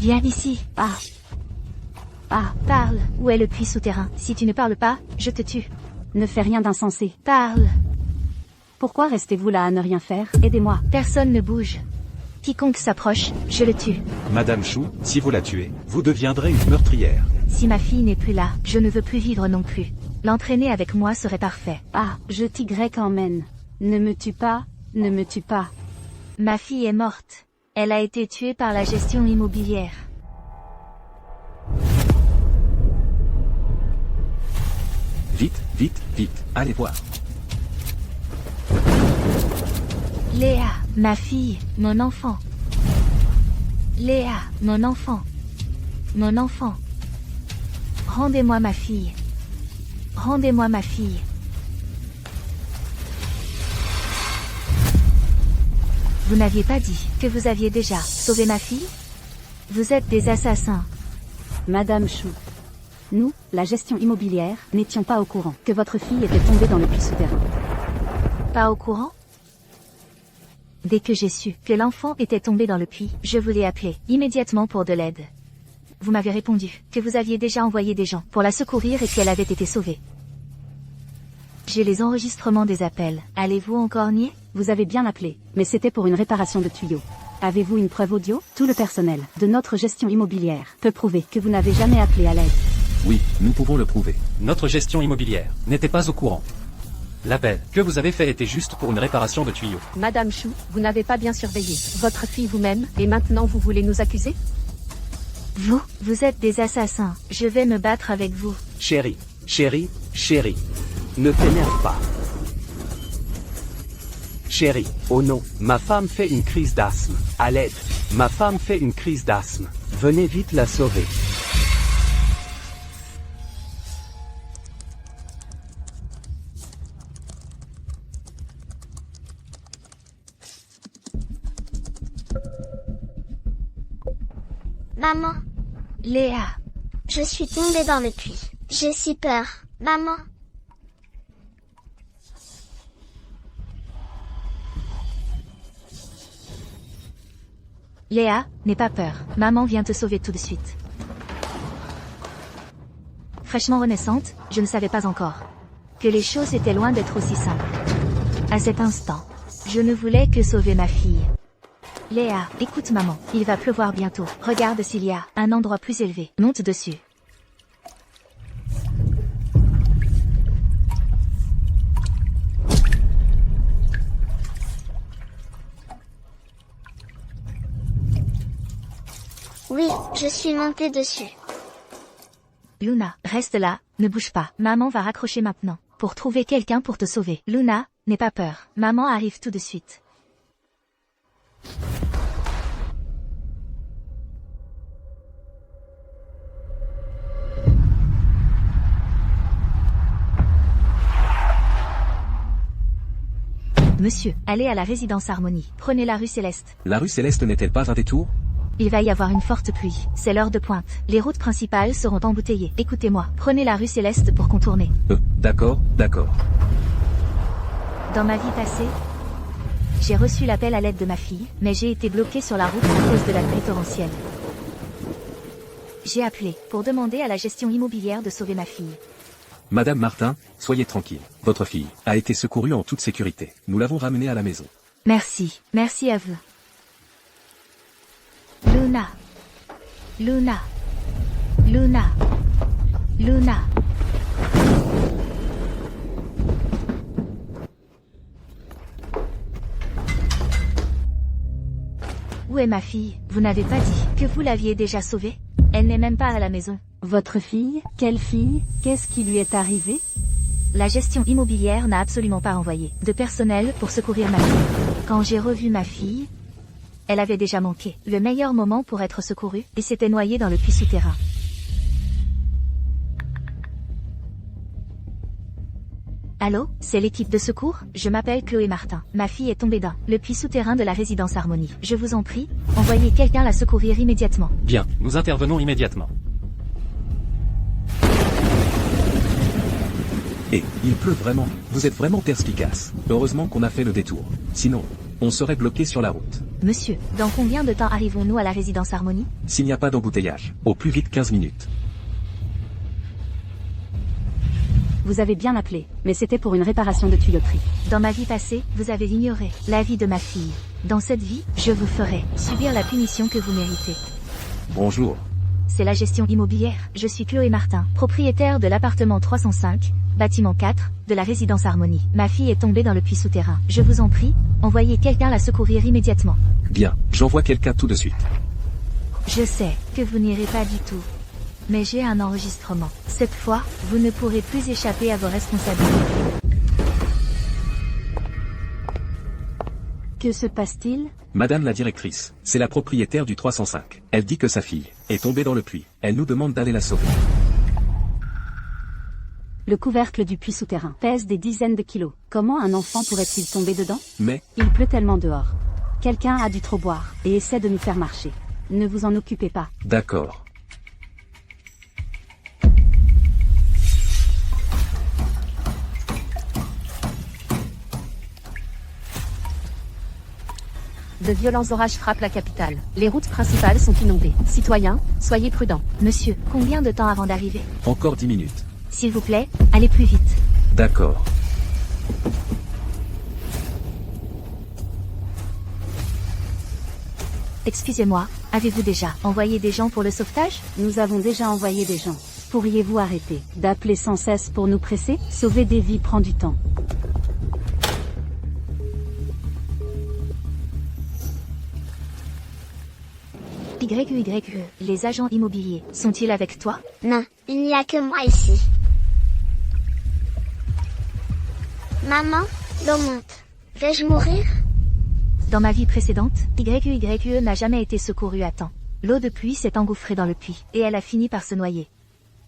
Viens ici. Parle. Où est le puits souterrain? Si tu ne parles pas, je te tue. Ne fais rien d'insensé. Parle. Pourquoi restez-vous là à ne rien faire? Aidez-moi. Personne ne bouge. Quiconque s'approche, je le tue. Madame Chou, si vous la tuez, vous deviendrez une meurtrière. Si ma fille n'est plus là, je ne veux plus vivre non plus. L'entraîner avec moi serait parfait. Je t'y grec emmène. Ne me tue pas, ne me tue pas. Ma fille est morte. Elle a été tuée par la gestion immobilière. Vite, allez voir. Léa, ma fille, mon enfant. Léa, mon enfant. Mon enfant. Rendez-moi ma fille. Rendez-moi ma fille. Vous n'aviez pas dit que vous aviez déjà sauvé ma fille? Vous êtes des assassins. Madame Chou. Nous, la gestion immobilière, n'étions pas au courant que votre fille était tombée dans le puits souterrain. Pas au courant? Dès que j'ai su que l'enfant était tombé dans le puits, je vous l'ai appelé immédiatement pour de l'aide. Vous m'avez répondu que vous aviez déjà envoyé des gens pour la secourir et qu'elle avait été sauvée. J'ai les enregistrements des appels. Allez-vous encore nier? Vous avez bien appelé, mais c'était pour une réparation de tuyaux. Avez-vous une preuve audio? Tout le personnel de notre gestion immobilière peut prouver que vous n'avez jamais appelé à l'aide. Oui, nous pouvons le prouver. Notre gestion immobilière n'était pas au courant. L'appel que vous avez fait était juste pour une réparation de tuyaux. Madame Chou, vous n'avez pas bien surveillé votre fille vous-même, et maintenant vous voulez nous accuser? Vous êtes des assassins. Je vais me battre avec vous. Chérie, ne t'énerve pas. Chérie, oh non, ma femme fait une crise d'asthme. À l'aide, ma femme fait une crise d'asthme. Venez vite la sauver. Maman, Léa, je suis tombée dans le puits. J'ai si peur. Maman. Léa, n'aie pas peur. Maman vient te sauver tout de suite. Fraîchement renaissante, je ne savais pas encore que les choses étaient loin d'être aussi simples. À cet instant, je ne voulais que sauver ma fille. Léa, écoute maman, il va pleuvoir bientôt. Regarde s'il y a un endroit plus élevé. Monte dessus. Oui, je suis montée dessus. Luna, reste là, ne bouge pas. Maman va raccrocher maintenant pour trouver quelqu'un pour te sauver. Luna, n'aie pas peur. Maman arrive tout de suite. Monsieur, allez à la résidence Harmonie. Prenez la rue Céleste. La rue Céleste n'est-elle pas un détour? Il va y avoir une forte pluie. C'est l'heure de pointe. Les routes principales seront embouteillées. Écoutez-moi. Prenez la rue Céleste pour contourner. D'accord. Dans ma vie passée, j'ai reçu l'appel à l'aide de ma fille, mais j'ai été bloqué sur la route à cause de la pluie torrentielle. J'ai appelé pour demander à la gestion immobilière de sauver ma fille. Madame Martin, soyez tranquille. Votre fille a été secourue en toute sécurité. Nous l'avons ramenée à la maison. Merci. Merci à vous. Luna. Où est ma fille? Vous n'avez pas dit que vous l'aviez déjà sauvée? Elle n'est même pas à la maison. Votre fille? Quelle fille? Qu'est-ce qui lui est arrivé? La gestion immobilière n'a absolument pas envoyé de personnel pour secourir ma fille. Quand j'ai revu ma fille, elle avait déjà manqué le meilleur moment pour être secourue et s'était noyée dans le puits souterrain. Allô, c'est l'équipe de secours? Je m'appelle Chloé Martin. Ma fille est tombée dans le puits souterrain de la résidence Harmonie. Je vous en prie, envoyez quelqu'un la secourir immédiatement. Bien, nous intervenons immédiatement. Et, il pleut vraiment. Vous êtes vraiment perspicace. Heureusement qu'on a fait le détour. Sinon, on serait bloqué sur la route. Monsieur, dans combien de temps arrivons-nous à la résidence Harmonie? S'il n'y a pas d'embouteillage, au plus vite 15 minutes. Vous avez bien appelé, mais c'était pour une réparation de tuyauterie. Dans ma vie passée, vous avez ignoré la vie de ma fille. Dans cette vie, je vous ferai subir la punition que vous méritez. Bonjour. C'est la gestion immobilière. Je suis Chloé Martin, propriétaire de l'appartement 305, bâtiment 4, de la résidence Harmonie. Ma fille est tombée dans le puits souterrain. Je vous en prie, envoyez quelqu'un la secourir immédiatement. Bien, j'envoie quelqu'un tout de suite. Je sais que vous n'irez pas du tout. Mais j'ai un enregistrement. Cette fois, vous ne pourrez plus échapper à vos responsabilités. Que se passe-t-il? Madame la directrice, c'est la propriétaire du 305. Elle dit que sa fille est tombée dans le puits. Elle nous demande d'aller la sauver. Le couvercle du puits souterrain pèse des dizaines de kilos. Comment un enfant pourrait-il tomber dedans? Mais, Il pleut tellement dehors. Quelqu'un a dû trop boire et essaie de nous faire marcher. Ne vous en occupez pas. d'accord. De violents orages frappent la capitale. Les routes principales sont inondées. Citoyens, soyez prudents. Monsieur, combien de temps avant d'arriver? Encore 10 minutes. S'il vous plaît, allez plus vite. D'accord. Excusez-moi, avez-vous déjà envoyé des gens pour le sauvetage? Nous avons déjà envoyé des gens. Pourriez-vous arrêter d'appeler sans cesse pour nous presser? Sauver des vies prend du temps. YUYE, les agents immobiliers, sont-ils avec toi? Non, il n'y a que moi ici. Maman, l'eau monte. Vais-je mourir? Dans ma vie précédente, YUYE n'a jamais été secourue à temps. L'eau de pluie s'est engouffrée dans le puits, et elle a fini par se noyer.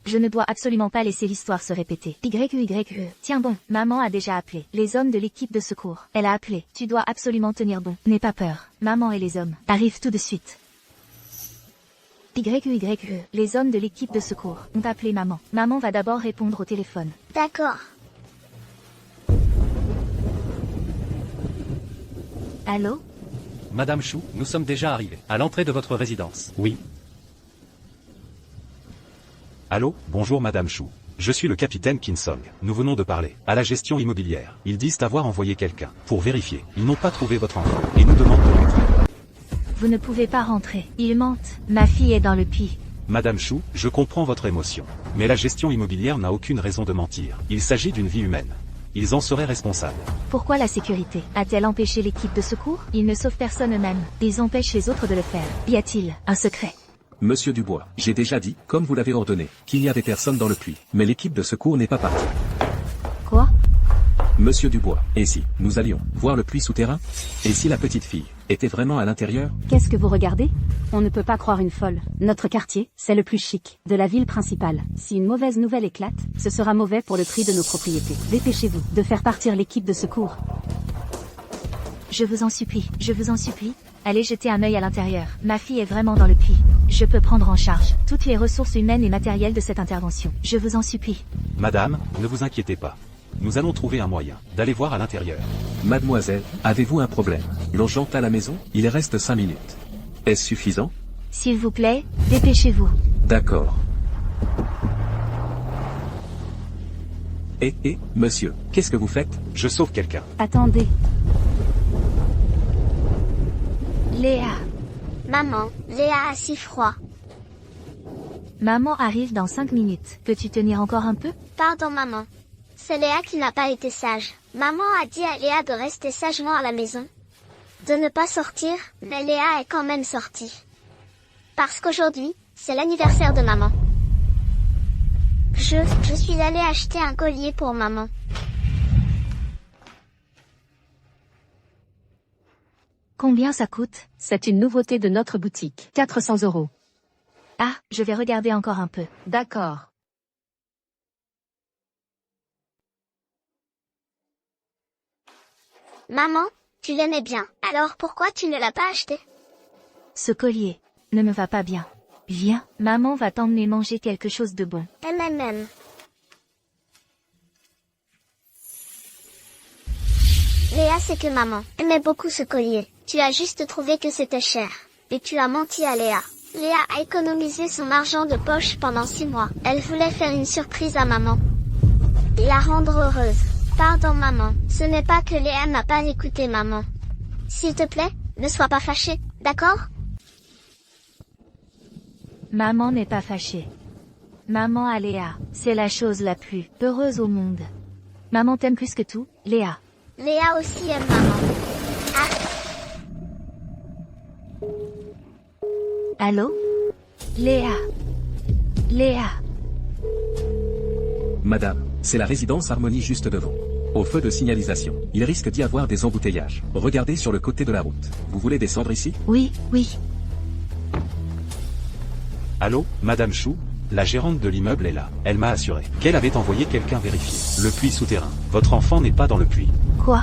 Je ne dois absolument pas laisser l'histoire se répéter. YUYE, tiens bon, maman a déjà appelé les hommes de l'équipe de secours. Elle a appelé, tu dois absolument tenir bon. N'aie pas peur, maman et les hommes arrivent tout de suite. YUYE, les hommes de l'équipe de secours ont appelé maman. Maman va d'abord répondre au téléphone. D'accord. Allô? Madame Chou, nous sommes déjà arrivés à l'entrée de votre résidence. Oui. Allô, bonjour Madame Chou. Je suis le capitaine Kinsong. Nous venons de parler à la gestion immobilière. Ils disent avoir envoyé quelqu'un pour vérifier. Ils n'ont pas trouvé votre enfant et nous demandent de rentrer. Vous ne pouvez pas rentrer. Ils mentent. Ma fille est dans le puits. Madame Chou, je comprends votre émotion. Mais la gestion immobilière n'a aucune raison de mentir. Il s'agit d'une vie humaine. Ils en seraient responsables. Pourquoi la sécurité a-t-elle empêché l'équipe de secours? Ils ne sauvent personne eux-mêmes. Ils empêchent les autres de le faire. Y a-t-il un secret? Monsieur Dubois, j'ai déjà dit, comme vous l'avez ordonné, qu'il n'y avait personne dans le puits. Mais l'équipe de secours n'est pas partie. Quoi? Monsieur Dubois, et si nous allions voir le puits souterrain? Et si la petite fille était vraiment à l'intérieur? Qu'est-ce que vous regardez? On ne peut pas croire une folle. Notre quartier, c'est le plus chic de la ville principale. Si une mauvaise nouvelle éclate, ce sera mauvais pour le prix de nos propriétés. Dépêchez-vous de faire partir l'équipe de secours. Je vous en supplie, allez jeter un œil à l'intérieur. Ma fille est vraiment dans le puits. Je peux prendre en charge toutes les ressources humaines et matérielles de cette intervention. Je vous en supplie. Madame, ne vous inquiétez pas. Nous allons trouver un moyen d'aller voir à l'intérieur. Mademoiselle, avez-vous un problème? L'urgente à la maison? Il reste 5 minutes. Est-ce suffisant? S'il vous plaît, dépêchez-vous. D'accord. Monsieur, qu'est-ce que vous faites? Je sauve quelqu'un. Attendez. Léa. Maman, Léa a si froid. Maman arrive dans 5 minutes. Peux-tu tenir encore un peu? Pardon maman. C'est Léa qui n'a pas été sage. Maman a dit à Léa de rester sagement à la maison. De ne pas sortir, mais Léa est quand même sortie. Parce qu'aujourd'hui, c'est l'anniversaire de maman. Je suis allée acheter un collier pour maman. Combien ça coûte? C'est une nouveauté de notre boutique. 400 €. Ah, je vais regarder encore un peu. D'accord. Maman, tu l'aimais bien. Alors pourquoi tu ne l'as pas acheté? Ce collier ne me va pas bien. Viens, maman va t'emmener manger quelque chose de bon. MMM. Léa sait que maman aimait beaucoup ce collier. Tu as juste trouvé que c'était cher. Et tu as menti à Léa. Léa a économisé son argent de poche pendant 6 mois. Elle voulait faire une surprise à maman. Et la rendre heureuse. Pardon maman, ce n'est pas que Léa n'a pas écouté maman. S'il te plaît, ne sois pas fâchée, d'accord? Maman n'est pas fâchée. Maman a Léa, c'est la chose la plus heureuse au monde. Maman t'aime plus que tout, Léa. Léa aussi aime maman. Allô? Léa. Léa. Madame, c'est la résidence Harmonie juste devant. Au feu de signalisation, il risque d'y avoir des embouteillages. Regardez sur le côté de la route. Vous voulez descendre ici? Oui, oui. Allô, Madame Chou? La gérante de l'immeuble est là. Elle m'a assuré qu'elle avait envoyé quelqu'un vérifier le puits souterrain. Votre enfant n'est pas dans le puits. Quoi?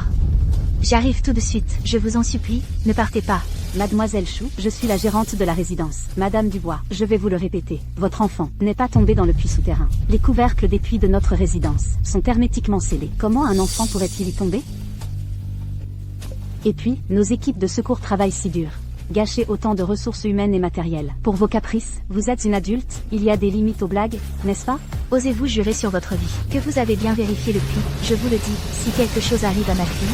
J'arrive tout de suite, je vous en supplie, ne partez pas. Mademoiselle Chou, je suis la gérante de la résidence. Madame Dubois, je vais vous le répéter. Votre enfant n'est pas tombé dans le puits souterrain. Les couvercles des puits de notre résidence sont hermétiquement scellés. Comment un enfant pourrait-il y tomber? Et puis, nos équipes de secours travaillent si dur. Gâcher autant de ressources humaines et matérielles. Pour vos caprices, vous êtes une adulte, il y a des limites aux blagues, n'est-ce pas? Osez-vous jurer sur votre vie que vous avez bien vérifié le puits? Je vous le dis, si quelque chose arrive à ma fille...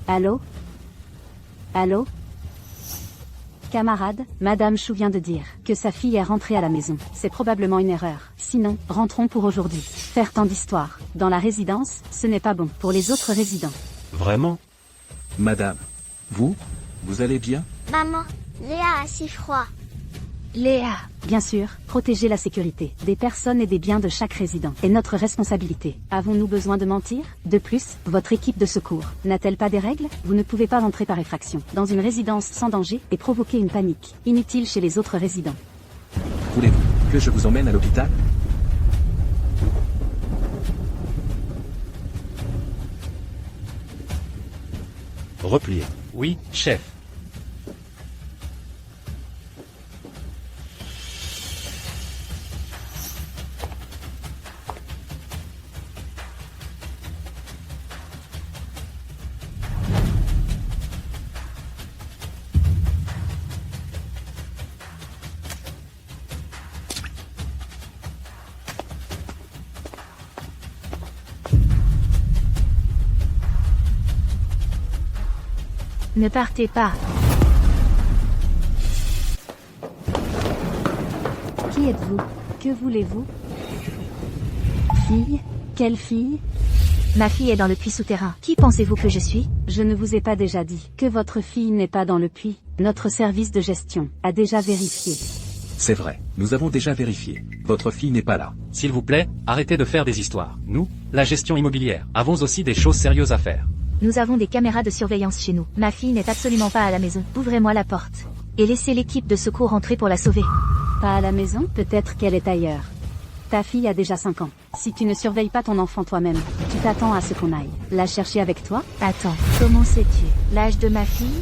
Allô? Allô? Camarade, Madame Chou vient de dire que sa fille est rentrée à la maison. C'est probablement une erreur. Sinon, rentrons pour aujourd'hui. Faire tant d'histoires dans la résidence, ce n'est pas bon pour les autres résidents. Vraiment? Madame, vous allez bien? Maman, Léa a si froid. Léa. Bien sûr, protéger la sécurité des personnes et des biens de chaque résident est notre responsabilité. Avons-nous besoin de mentir? De plus, votre équipe de secours n'a-t-elle pas des règles? Vous ne pouvez pas entrer par effraction dans une résidence sans danger et provoquer une panique inutile chez les autres résidents. Voulez-vous que je vous emmène à l'hôpital? Repliez. Oui, chef. Ne partez pas. Qui êtes-vous? Que voulez-vous? Fille? Quelle fille? Ma fille est dans le puits souterrain. Qui pensez-vous que je suis? Je ne vous ai pas déjà dit que votre fille n'est pas dans le puits. Notre service de gestion a déjà vérifié. C'est vrai, nous avons déjà vérifié. Votre fille n'est pas là. S'il vous plaît, arrêtez de faire des histoires. Nous, la gestion immobilière, avons aussi des choses sérieuses à faire. Nous avons des caméras de surveillance chez nous. Ma fille n'est absolument pas à la maison. Ouvrez-moi la porte. Et laissez l'équipe de secours entrer pour la sauver. Pas à la maison? Peut-être qu'elle est ailleurs. Ta fille a déjà 5 ans. Si tu ne surveilles pas ton enfant toi-même, tu t'attends à ce qu'on aille la chercher avec toi? Attends, comment sais-tu l'âge de ma fille?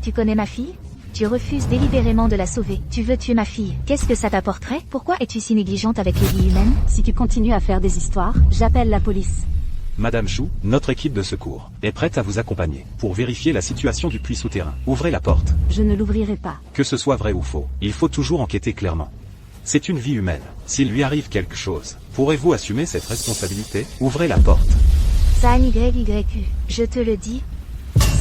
Tu connais ma fille? Tu refuses délibérément de la sauver. Tu veux tuer ma fille. Qu'est-ce que ça t'apporterait? Pourquoi es-tu si négligente avec les vies humaines? Si tu continues à faire des histoires, j'appelle la police. Madame Chou, notre équipe de secours est prête à vous accompagner pour vérifier la situation du puits souterrain. Ouvrez la porte. Je ne l'ouvrirai pas. Que ce soit vrai ou faux, il faut toujours enquêter clairement. C'est une vie humaine. S'il lui arrive quelque chose, pourrez-vous assumer cette responsabilité? Ouvrez la porte. Ça YYU, je te le dis.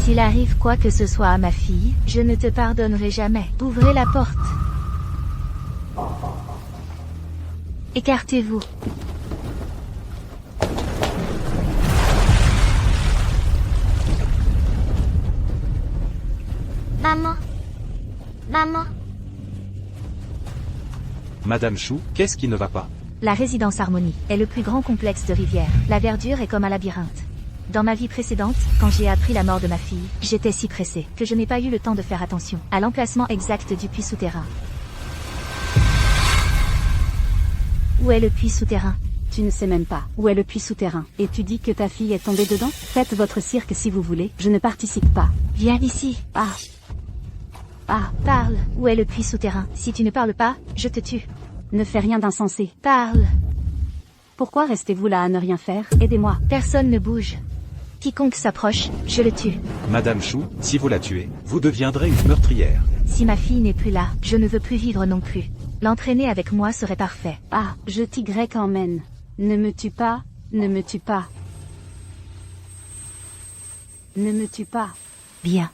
S'il arrive quoi que ce soit à ma fille, je ne te pardonnerai jamais. Ouvrez la porte. Écartez-vous. Maman. Maman. Madame Chou, qu'est-ce qui ne va pas? La résidence Harmonie est le plus grand complexe de Rivière. La verdure est comme un labyrinthe. Dans ma vie précédente, quand j'ai appris la mort de ma fille, j'étais si pressée que je n'ai pas eu le temps de faire attention à l'emplacement exact du puits souterrain. Où est le puits souterrain? Tu ne sais même pas où est le puits souterrain. Et tu dis que ta fille est tombée dedans? Faites votre cirque si vous voulez, je ne participe pas. Viens ici. Ah. Ah, Parle. Où est le puits souterrain? Si tu ne parles pas, je te tue. ne fais rien d'insensé. Parle. Pourquoi restez-vous là à ne rien faire? Aidez-moi. Personne ne bouge. Quiconque s'approche, je le tue. Madame Chou, si vous la tuez, vous deviendrez une meurtrière. Si ma fille n'est plus là, je ne veux plus vivre non plus. L'entraîner avec moi serait parfait. Ah, je t'y grec emmène. Ne me tue pas, ne me tue pas. Ne me tue pas. Bien.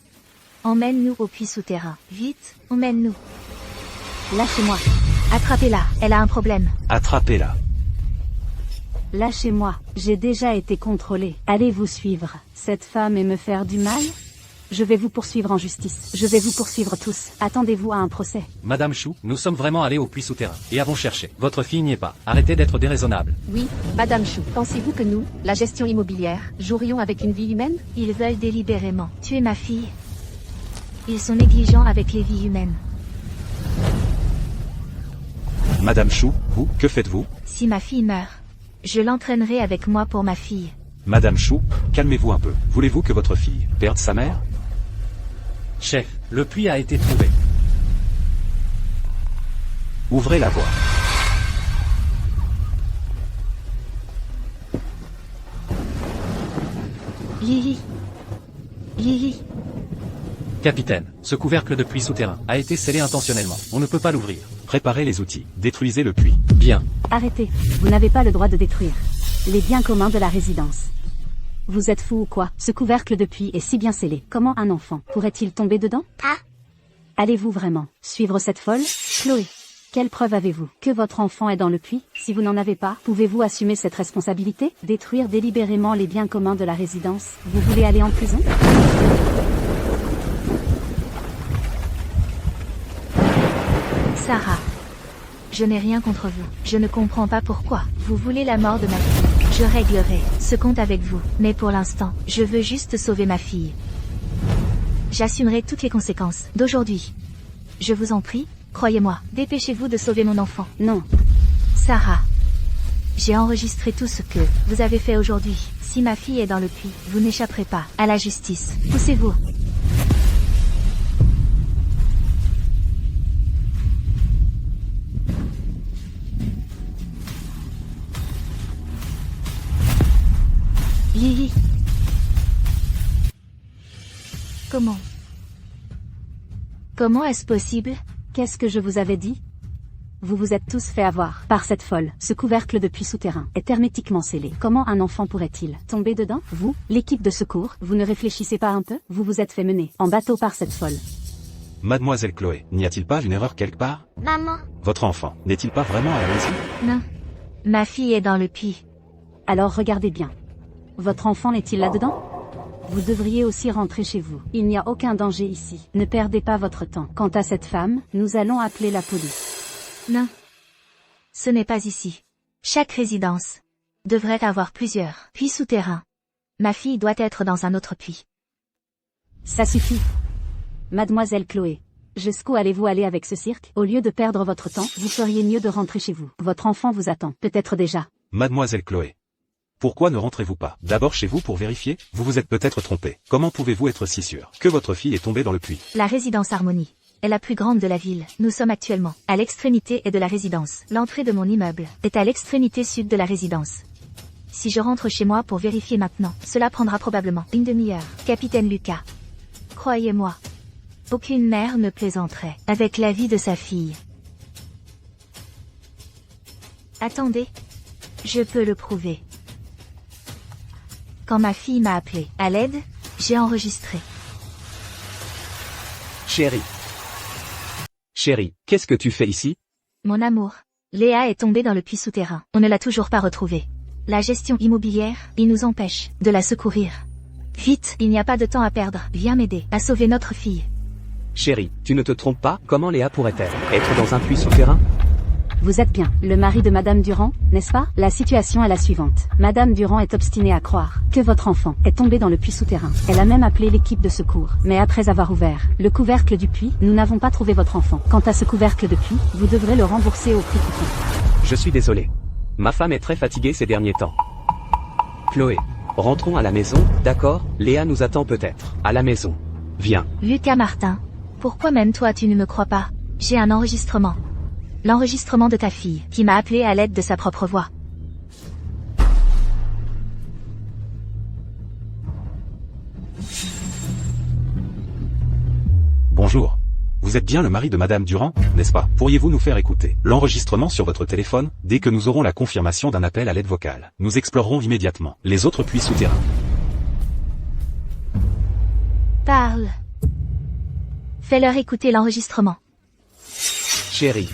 Emmène-nous au puits souterrain. Vite, emmène-nous. Lâchez-moi. Attrapez-la, elle a un problème. Attrapez-la. Lâchez-moi. J'ai déjà été contrôlé. Allez vous suivre cette femme et me faire du mal? Je vais vous poursuivre en justice. Je vais vous poursuivre tous. Attendez-vous à un procès. Madame Chou, nous sommes vraiment allés au puits souterrain, et avons cherché. Votre fille n'y est pas. Arrêtez d'être déraisonnable. Oui, Madame Chou, pensez-vous que nous, la gestion immobilière, jouerions avec une vie humaine? Ils veulent délibérément tuer ma fille. Ils sont négligents avec les vies humaines. Madame Chou, vous, que faites-vous? Si ma fille meurt, je l'entraînerai avec moi pour ma fille. Madame Chou, calmez-vous un peu. Voulez-vous que votre fille perde sa mère? Chef, le puits a été trouvé. Ouvrez la voie. Lily. Lily. Capitaine, ce couvercle de puits souterrain a été scellé intentionnellement. On ne peut pas l'ouvrir. Préparez les outils. Détruisez le puits. Bien. Arrêtez. Vous n'avez pas le droit de détruire les biens communs de la résidence. Vous êtes fou ou quoi? Ce couvercle de puits est si bien scellé. Comment un enfant pourrait-il tomber dedans? Ah, Allez-vous vraiment suivre cette folle? Chloé, quelle preuve avez-vous que votre enfant est dans le puits? Si vous n'en avez pas, pouvez-vous assumer cette responsabilité? Détruire délibérément les biens communs de la résidence? Vous voulez aller en prison? Sarah. Je n'ai rien contre vous. Je ne comprends pas pourquoi. Vous voulez la mort de ma fille. Je réglerai ce compte avec vous. Mais pour l'instant, je veux juste sauver ma fille. J'assumerai toutes les conséquences d'aujourd'hui. Je vous en prie, croyez-moi, dépêchez-vous de sauver mon enfant. Non. Sarah. J'ai enregistré tout ce que vous avez fait aujourd'hui. Si ma fille est dans le puits, vous n'échapperez pas à la justice. Poussez-vous. Lily. Comment est-ce possible? Qu'est-ce que je vous avais dit? Vous vous êtes tous fait avoir par cette folle. Ce couvercle de puits souterrain est hermétiquement scellé. Comment un enfant pourrait-il tomber dedans? Vous, l'équipe de secours, vous ne réfléchissez pas un peu? Vous vous êtes fait mener en bateau par cette folle. Mademoiselle Chloé, n'y a-t-il pas une erreur quelque part? maman, Votre enfant n'est-il pas vraiment à la maison? Non. Ma fille est dans le puits. Alors regardez bien. Votre enfant n'est-il là-dedans? Vous devriez aussi rentrer chez vous. Il n'y a aucun danger ici. Ne perdez pas votre temps. Quant à cette femme, nous allons appeler la police. Non. Ce n'est pas ici. Chaque résidence devrait avoir plusieurs puits souterrains. Ma fille doit être dans un autre puits. Ça suffit. Mademoiselle Chloé. Jusqu'où allez-vous aller avec ce cirque? Au lieu de perdre votre temps, vous feriez mieux de rentrer chez vous. Votre enfant vous attend. Peut-être déjà. Mademoiselle Chloé. Pourquoi ne rentrez-vous pas d'abord chez vous pour vérifier? Vous vous êtes peut-être trompé. Comment pouvez-vous être si sûr que votre fille est tombée dans le puits? La résidence Harmonie est la plus grande de la ville. Nous sommes actuellement à l'extrémité est de la résidence. L'entrée de mon immeuble est à l'extrémité sud de la résidence. Si je rentre chez moi pour vérifier maintenant, cela prendra probablement une demi-heure. Capitaine Lucas. Croyez-moi. Aucune mère ne plaisanterait avec la vie de sa fille. Attendez. Je peux le prouver. Quand ma fille m'a appelé à l'aide, j'ai enregistré. Chérie. Chérie, qu'est-ce que tu fais ici? Mon amour. Léa est tombée dans le puits souterrain. On ne l'a toujours pas retrouvée. La gestion immobilière, il nous empêche de la secourir. Vite, il n'y a pas de temps à perdre. Viens m'aider à sauver notre fille. Chérie, tu ne te trompes pas? Comment Léa pourrait-elle être dans un puits souterrain? Vous êtes bien le mari de Madame Durand, n'est-ce pas? La situation est la suivante. Madame Durand est obstinée à croire que votre enfant est tombé dans le puits souterrain. Elle a même appelé l'équipe de secours. Mais après avoir ouvert le couvercle du puits, nous n'avons pas trouvé votre enfant. Quant à ce couvercle de puits, vous devrez le rembourser au prix coûtant. Je suis désolé. Ma femme est très fatiguée ces derniers temps. Chloé, rentrons à la maison, d'accord? Léa nous attend peut-être. À la maison. Viens. Lucas Martin. Pourquoi même toi tu ne me crois pas? J'ai un enregistrement. L'enregistrement de ta fille, qui m'a appelé à l'aide de sa propre voix. Bonjour. Vous êtes bien le mari de Madame Durand, n'est-ce pas? Pourriez-vous nous faire écouter l'enregistrement sur votre téléphone, dès que nous aurons la confirmation d'un appel à l'aide vocale? Nous explorerons immédiatement les autres puits souterrains. Parle. Fais-leur écouter l'enregistrement. Chérie.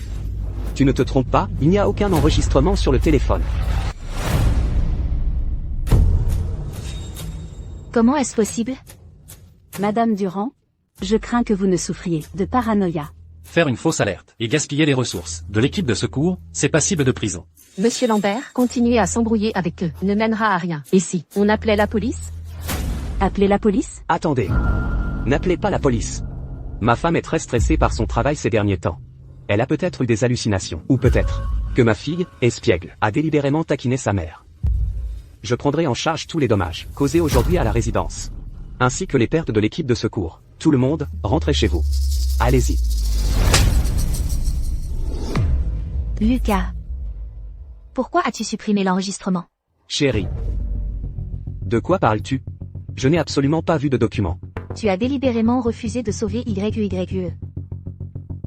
Tu ne te trompes pas, il n'y a aucun enregistrement sur le téléphone. Comment est-ce possible? Madame Durand, je crains que vous ne souffriez de paranoïa. Faire une fausse alerte et gaspiller les ressources de l'équipe de secours, c'est passible de prison. Monsieur Lambert, continuer à s'embrouiller avec eux ne mènera à rien. Et si on appelait la police? Appelez la police? Attendez. N'appelez pas la police. Ma femme est très stressée par son travail ces derniers temps. Elle a peut-être eu des hallucinations. Ou peut-être que ma fille, espiègle, a délibérément taquiné sa mère. Je prendrai en charge tous les dommages causés aujourd'hui à la résidence. Ainsi que les pertes de l'équipe de secours. Tout le monde, rentrez chez vous. Allez-y. Lucas. Pourquoi as-tu supprimé l'enregistrement? Chérie. De quoi parles-tu? Je n'ai absolument pas vu de document. Tu as délibérément refusé de sauver YYE.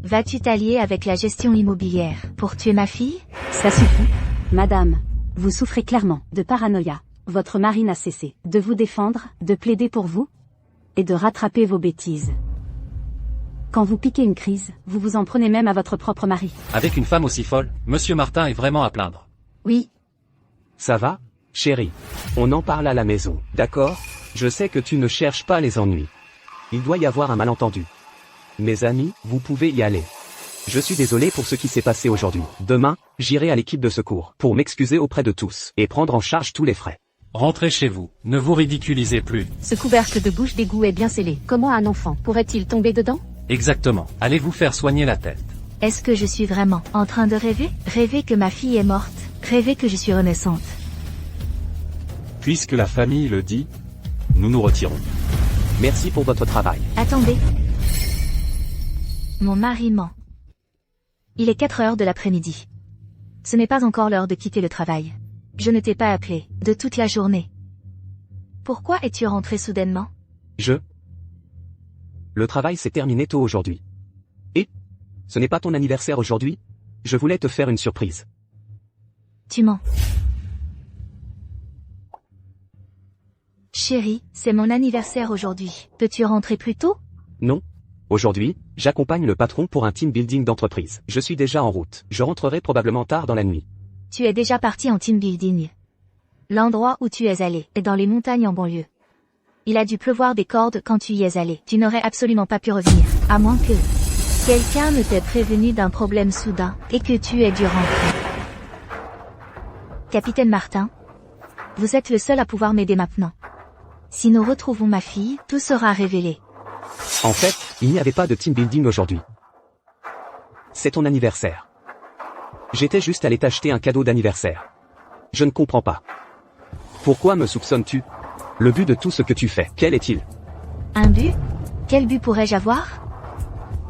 Vas-tu t'allier avec la gestion immobilière pour tuer ma fille? Ça suffit. Madame, vous souffrez clairement de paranoïa. Votre mari n'a cessé de vous défendre, de plaider pour vous, et de rattraper vos bêtises. Quand vous piquez une crise, vous vous en prenez même à votre propre mari. Avec une femme aussi folle, Monsieur Martin est vraiment à plaindre. Oui. Ça va, chérie? On en parle à la maison, d'accord? Je sais que tu ne cherches pas les ennuis. Il doit y avoir un malentendu. Mes amis, vous pouvez y aller. Je suis désolé pour ce qui s'est passé aujourd'hui. Demain, j'irai à l'équipe de secours pour m'excuser auprès de tous et prendre en charge tous les frais. Rentrez chez vous, ne vous ridiculisez plus. Ce couvercle de bouche d'égout est bien scellé. Comment un enfant pourrait-il tomber dedans? Exactement. Allez vous faire soigner la tête. Est-ce que je suis vraiment en train de rêver? Rêver que ma fille est morte. Rêver que je suis renaissante. Puisque la famille le dit, nous nous retirons. Merci pour votre travail. Attendez. Mon mari ment. Il est 4 heures de l'après-midi. Ce n'est pas encore l'heure de quitter le travail. Je ne t'ai pas appelé, de toute la journée. Pourquoi es-tu rentré soudainement? Le travail s'est terminé tôt aujourd'hui. Et? Ce n'est pas ton anniversaire aujourd'hui? Je voulais te faire une surprise. Tu mens. Chérie, c'est mon anniversaire aujourd'hui. Peux-tu rentrer plus tôt? Non. Aujourd'hui, j'accompagne le patron pour un team building d'entreprise. Je suis déjà en route. Je rentrerai probablement tard dans la nuit. Tu es déjà parti en team building. L'endroit où tu es allé est dans les montagnes en banlieue. Il a dû pleuvoir des cordes quand tu y es allé. Tu n'aurais absolument pas pu revenir, à moins que quelqu'un ne t'ait prévenu d'un problème soudain et que tu aies dû rentrer. Capitaine Martin, vous êtes le seul à pouvoir m'aider maintenant. Si nous retrouvons ma fille, tout sera révélé. En fait, il n'y avait pas de team building aujourd'hui. C'est ton anniversaire. J'étais juste allé t'acheter un cadeau d'anniversaire. Je ne comprends pas. Pourquoi me soupçonnes-tu? Le but de tout ce que tu fais, quel est-il? Un but? Quel but pourrais-je avoir?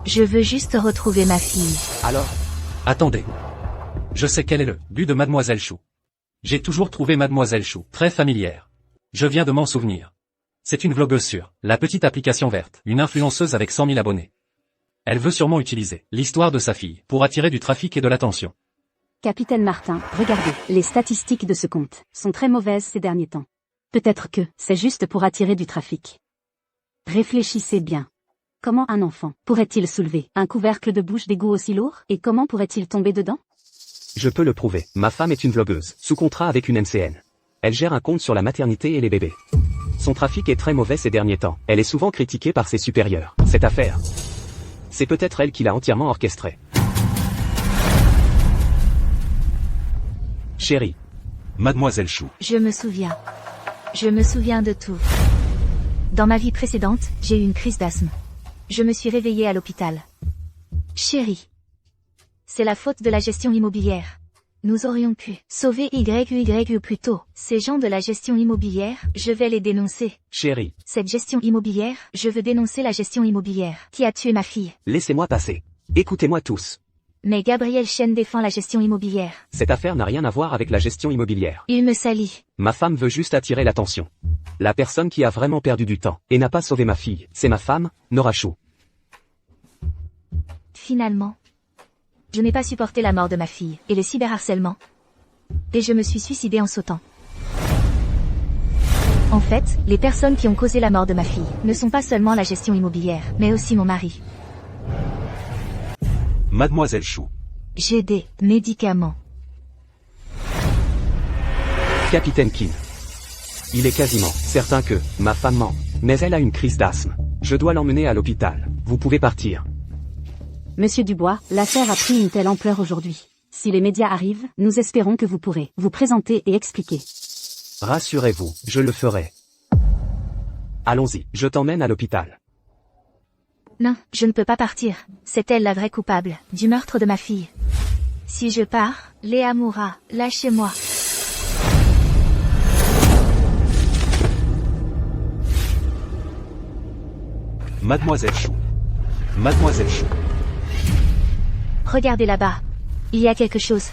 Je veux juste retrouver ma fille. Alors? Attendez. Je sais quel est le but de Mademoiselle Chou. J'ai toujours trouvé Mademoiselle Chou très familière. Je viens de m'en souvenir. C'est une vlogueuse sur la petite application verte, une influenceuse avec 100 000 abonnés. Elle veut sûrement utiliser l'histoire de sa fille pour attirer du trafic et de l'attention. Capitaine Martin, regardez, les statistiques de ce compte sont très mauvaises ces derniers temps. Peut-être que c'est juste pour attirer du trafic. Réfléchissez bien. Comment un enfant pourrait-il soulever un couvercle de bouche d'égout aussi lourd, et comment pourrait-il tomber dedans? Je peux le prouver. Ma femme est une vlogueuse, sous contrat avec une MCN. Elle gère un compte sur la maternité et les bébés. Son trafic est très mauvais ces derniers temps. Elle est souvent critiquée par ses supérieurs. Cette affaire, c'est peut-être elle qui l'a entièrement orchestrée. Chérie. Mademoiselle Chou. Je me souviens. Je me souviens de tout. Dans ma vie précédente, j'ai eu une crise d'asthme. Je me suis réveillée à l'hôpital. Chérie. C'est la faute de la gestion immobilière. Nous aurions pu sauver YUYU plus tôt. Ces gens de la gestion immobilière, je vais les dénoncer. Chérie, Cette gestion immobilière, je veux dénoncer la gestion immobilière. Qui a tué ma fille? laissez-moi passer. Écoutez-moi tous. Mais Gabriel Chen défend la gestion immobilière. Cette affaire n'a rien à voir avec la gestion immobilière. Il me salit. Ma femme veut juste attirer l'attention. La personne qui a vraiment perdu du temps et n'a pas sauvé ma fille, c'est ma femme, Nora Chou. Finalement, je n'ai pas supporté la mort de ma fille et le cyberharcèlement. Et je me suis suicidée en sautant. En fait, les personnes qui ont causé la mort de ma fille ne sont pas seulement la gestion immobilière, mais aussi mon mari. Mademoiselle Chou. J'ai des médicaments. Capitaine Kin. Il est quasiment certain que ma femme ment, mais elle a une crise d'asthme. Je dois l'emmener à l'hôpital. Vous pouvez partir. Monsieur Dubois, l'affaire a pris une telle ampleur aujourd'hui. Si les médias arrivent, nous espérons que vous pourrez vous présenter et expliquer. Rassurez-vous, je le ferai. Allons-y, je t'emmène à l'hôpital. Non, je ne peux pas partir. C'est elle la vraie coupable du meurtre de ma fille. Si je pars, Léa mourra. Lâchez-moi. Mademoiselle Chou. Mademoiselle Chou. Regardez là-bas. Il y a quelque chose.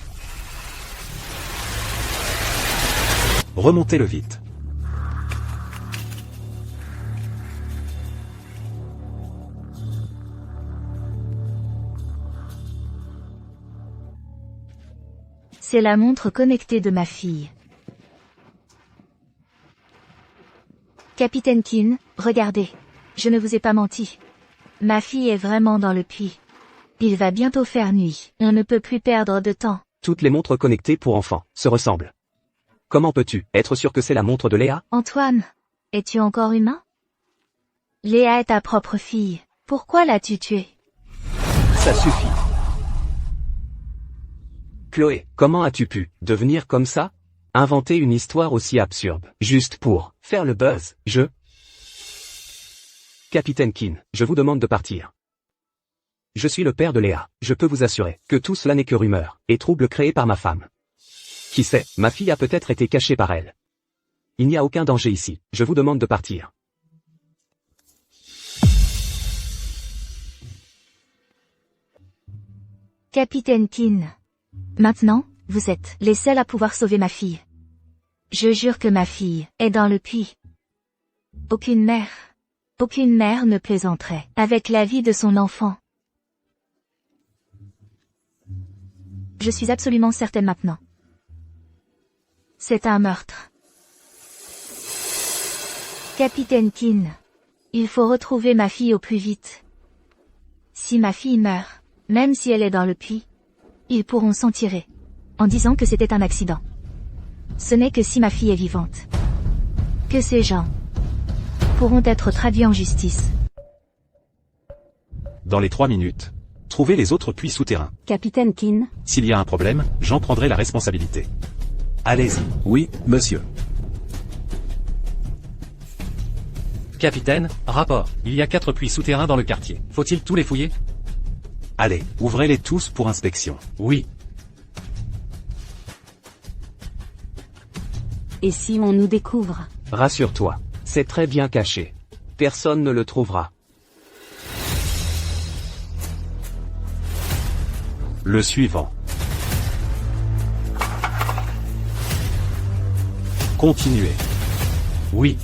Remontez-le vite. C'est la montre connectée de ma fille. Capitaine Kin, regardez. Je ne vous ai pas menti. Ma fille est vraiment dans le puits. Il va bientôt faire nuit. On ne peut plus perdre de temps. Toutes les montres connectées pour enfants se ressemblent. Comment peux-tu être sûr que c'est la montre de Léa? Antoine, es-tu encore humain? Léa est ta propre fille. Pourquoi l'as-tu tuée? Ça suffit. Chloé, comment as-tu pu devenir comme ça? Inventer une histoire aussi absurde, juste pour faire le buzz, Capitaine Kin, je vous demande de partir. Je suis le père de Léa, je peux vous assurer que tout cela n'est que rumeur et trouble créé par ma femme. Qui sait, ma fille a peut-être été cachée par elle. Il n'y a aucun danger ici, je vous demande de partir. Capitaine Kin. Maintenant, vous êtes les seuls à pouvoir sauver ma fille. Je jure que ma fille est dans le puits. Aucune mère ne plaisanterait avec la vie de son enfant. Je suis absolument certaine maintenant. C'est un meurtre. Capitaine Kin. Il faut retrouver ma fille au plus vite. Si ma fille meurt, même si elle est dans le puits, ils pourront s'en tirer, en disant que c'était un accident. Ce n'est que si ma fille est vivante que ces gens pourront être traduits en justice. Dans les 3 minutes, trouvez les autres puits souterrains. Capitaine Kin, S'il y a un problème, j'en prendrai la responsabilité. Allez-y. Oui, monsieur. Capitaine, rapport. Il y a 4 puits souterrains dans le quartier. Faut-il tous les fouiller? Allez, ouvrez-les tous pour inspection. Oui. et si on nous découvre? Rassure-toi, c'est très bien caché. Personne ne le trouvera. Le suivant. Continuez. Oui.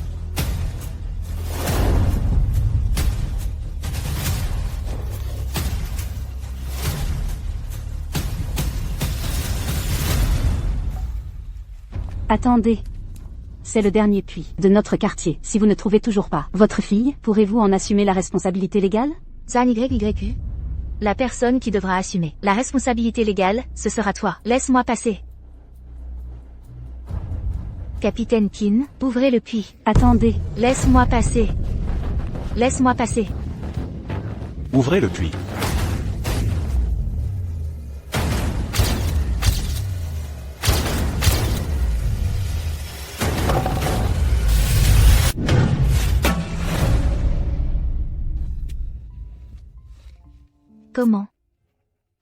Attendez. C'est le dernier puits de notre quartier. Si vous ne trouvez toujours pas votre fille, pourrez-vous en assumer la responsabilité légale? Zan YYU. La personne qui devra assumer la responsabilité légale, ce sera toi. Laisse-moi passer. Capitaine Kin, ouvrez le puits. Attendez. Laisse-moi passer. Laisse-moi passer. Ouvrez le puits.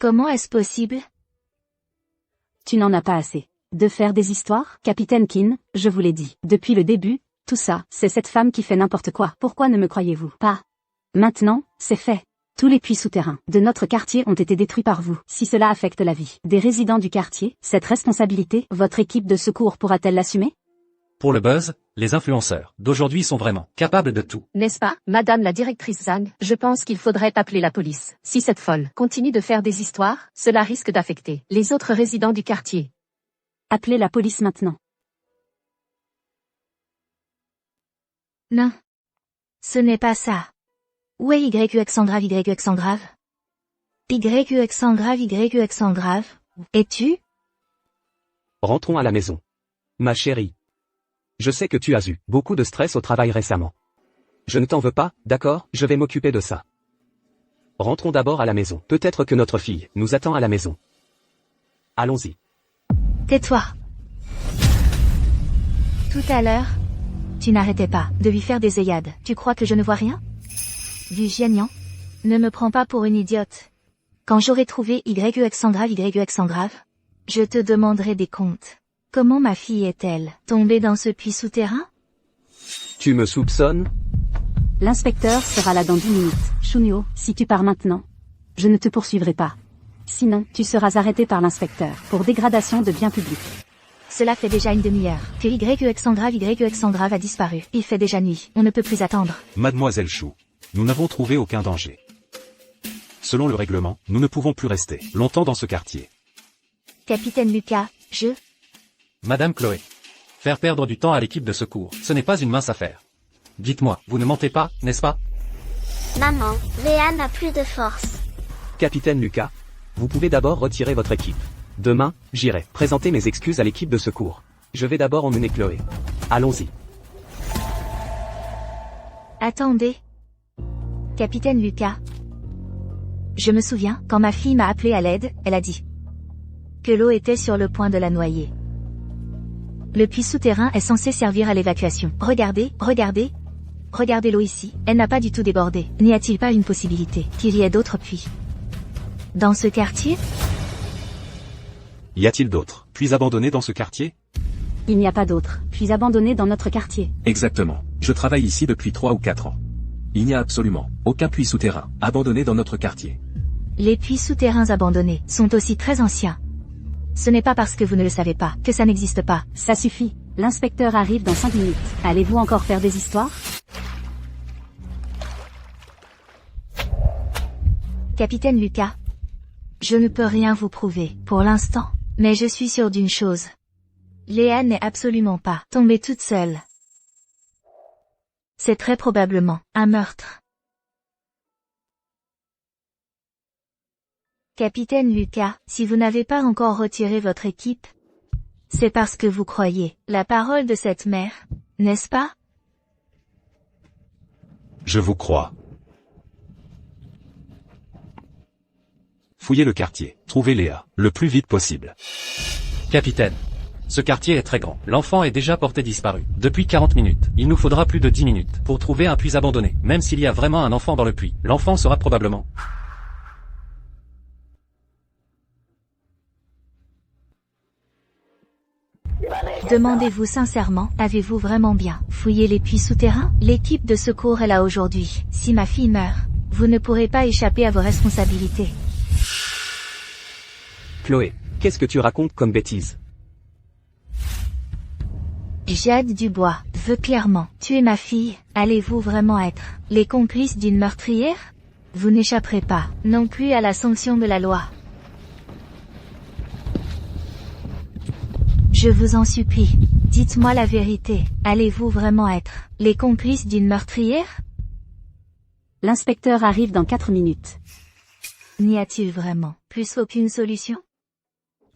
Comment est-ce possible? Tu n'en as pas assez. De faire des histoires, Capitaine Keane, je vous l'ai dit. Depuis le début, tout ça, c'est cette femme qui fait n'importe quoi. Pourquoi ne me croyez-vous pas? Maintenant, c'est fait. Tous les puits souterrains de notre quartier ont été détruits par vous. Si cela affecte la vie des résidents du quartier, cette responsabilité, votre équipe de secours pourra-t-elle l'assumer? Pour le buzz, les influenceurs d'aujourd'hui sont vraiment capables de tout. N'est-ce pas, Madame la directrice Zhang? Je pense qu'il faudrait appeler la police. Si cette folle continue de faire des histoires, cela risque d'affecter les autres résidents du quartier. Appelez la police maintenant. Non. Ce n'est pas ça. Où est YUX grave YUX grave? YUX grave YUX grave? Es-tu? Rentrons à la maison. Ma chérie. Je sais que tu as eu beaucoup de stress au travail récemment. Je ne t'en veux pas, d'accord, je vais m'occuper de ça. Rentrons d'abord à la maison. Peut-être que notre fille nous attend à la maison. Allons-y. Tais-toi. Tout à l'heure, tu n'arrêtais pas de lui faire des œillades. Tu crois que je ne vois rien? Du Jianyang? Ne me prends pas pour une idiote. Quand j'aurai trouvé YUX grave, je te demanderai des comptes. Comment ma fille est-elle tombée dans ce puits souterrain? Tu me soupçonnes? L'inspecteur sera là dans 10 minutes. Shunyo, si tu pars maintenant, je ne te poursuivrai pas. Sinon, tu seras arrêté par l'inspecteur pour dégradation de biens publics. Cela fait déjà une demi-heure que YUX grave a disparu. Il fait déjà nuit, on ne peut plus attendre. Mademoiselle Chou, nous n'avons trouvé aucun danger. Selon le règlement, nous ne pouvons plus rester longtemps dans ce quartier. Capitaine Lucas, Madame Chloé. Faire perdre du temps à l'équipe de secours, ce n'est pas une mince affaire. Dites-moi, vous ne mentez pas, n'est-ce pas? Maman, Léa n'a plus de force. Capitaine Lucas, vous pouvez d'abord retirer votre équipe. Demain, j'irai présenter mes excuses à l'équipe de secours. Je vais d'abord emmener Chloé. Allons-y. Attendez. Capitaine Lucas. Je me souviens, quand ma fille m'a appelé à l'aide, elle a dit que l'eau était sur le point de la noyer. Le puits souterrain est censé servir à l'évacuation. Regardez l'eau ici, elle n'a pas du tout débordé. N'y a-t-il pas une possibilité qu'il y ait d'autres puits dans ce quartier? Y a-t-il d'autres puits abandonnés dans ce quartier? Il n'y a pas d'autres puits abandonnés dans notre quartier. Exactement. Je travaille ici depuis 3 ou 4 ans. Il n'y a absolument aucun puits souterrain abandonné dans notre quartier. Les puits souterrains abandonnés sont aussi très anciens. Ce n'est pas parce que vous ne le savez pas que ça n'existe pas. Ça suffit. L'inspecteur arrive dans 5 minutes. Allez-vous encore faire des histoires? Capitaine Lucas. Je ne peux rien vous prouver, pour l'instant. Mais je suis sûre d'une chose. Léa n'est absolument pas tombée toute seule. C'est très probablement un meurtre. Capitaine Lucas, si vous n'avez pas encore retiré votre équipe, c'est parce que vous croyez la parole de cette mère, n'est-ce pas? Je vous crois. Fouillez le quartier, trouvez Léa, le plus vite possible. Capitaine. Ce quartier est très grand. L'enfant est déjà porté disparu. Depuis 40 minutes. Il nous faudra plus de 10 minutes pour trouver un puits abandonné. Même s'il y a vraiment un enfant dans le puits, l'enfant sera probablement... Demandez-vous sincèrement, avez-vous vraiment bien fouillé les puits souterrains? L'équipe de secours est là aujourd'hui. Si ma fille meurt, vous ne pourrez pas échapper à vos responsabilités. Chloé, qu'est-ce que tu racontes comme bêtise? Jade Dubois veut clairement tuer ma fille. Allez-vous vraiment être les complices d'une meurtrière? Vous n'échapperez pas non plus à la sanction de la loi. Je vous en supplie, dites-moi la vérité. Allez-vous vraiment être les complices d'une meurtrière? L'inspecteur arrive dans 4 minutes. N'y a-t-il vraiment plus aucune solution?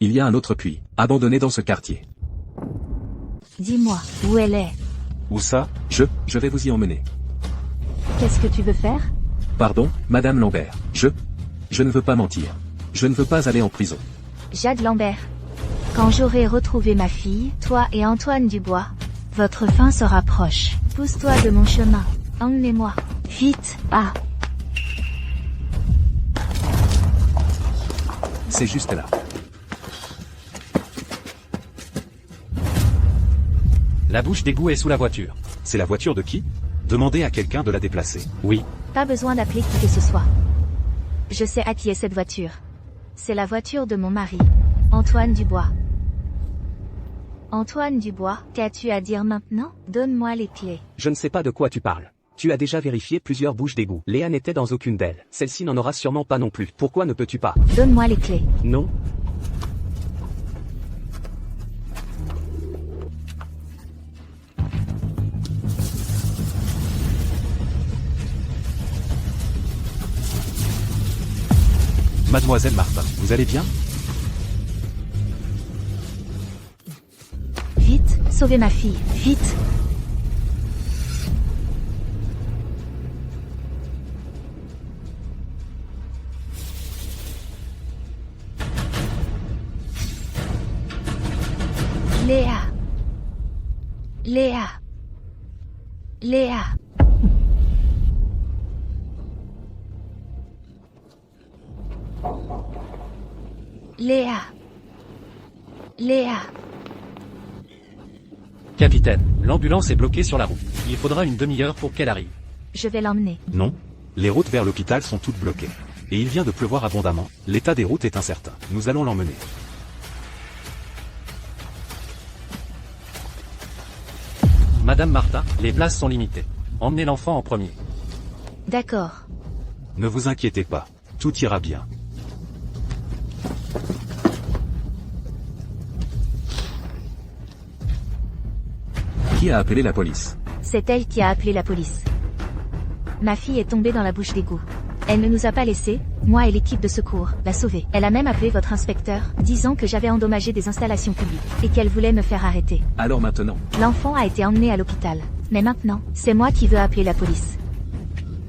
Il y a un autre puits abandonné dans ce quartier. Dis-moi, où elle est? Où ça? Je vais vous y emmener. Qu'est-ce que tu veux faire? Pardon, Madame Lambert. Je ne veux pas mentir. Je ne veux pas aller en prison. Jade Lambert. Quand j'aurai retrouvé ma fille, toi et Antoine Dubois, votre fin sera proche. Pousse-toi de mon chemin. Emmenez-moi. Vite. Ah. C'est juste là. La bouche d'égout est sous la voiture. C'est la voiture de qui? Demandez à quelqu'un de la déplacer. Oui. Pas besoin d'appeler qui que ce soit. Je sais à qui est cette voiture. C'est la voiture de mon mari, Antoine Dubois. Antoine Dubois, qu'as-tu à dire maintenant? Donne-moi les clés. Je ne sais pas de quoi tu parles. Tu as déjà vérifié plusieurs bouches d'égout. Léa n'était dans aucune d'elles. Celle-ci n'en aura sûrement pas non plus. Pourquoi ne peux-tu pas? Donne-moi les clés. Non. Mademoiselle Martin, vous allez bien? Vite, sauvez ma fille, vite. Léa. Léa. Léa. Léa. Léa. Capitaine, l'ambulance est bloquée sur la route. Il faudra une demi-heure pour qu'elle arrive. Je vais l'emmener. Non. Les routes vers l'hôpital sont toutes bloquées. Et il vient de pleuvoir abondamment. L'état des routes est incertain. Nous allons l'emmener. Madame Martin, les places sont limitées. Emmenez l'enfant en premier. D'accord. Ne vous inquiétez pas. Tout ira bien. Qui a appelé la police? C'est elle qui a appelé la police. Ma fille est tombée dans la bouche d'égout. Elle ne nous a pas laissé, moi et l'équipe de secours, la sauver. Elle a même appelé votre inspecteur, disant que j'avais endommagé des installations publiques, et qu'elle voulait me faire arrêter. Alors maintenant, L'enfant a été emmené à l'hôpital. Mais maintenant, c'est moi qui veux appeler la police.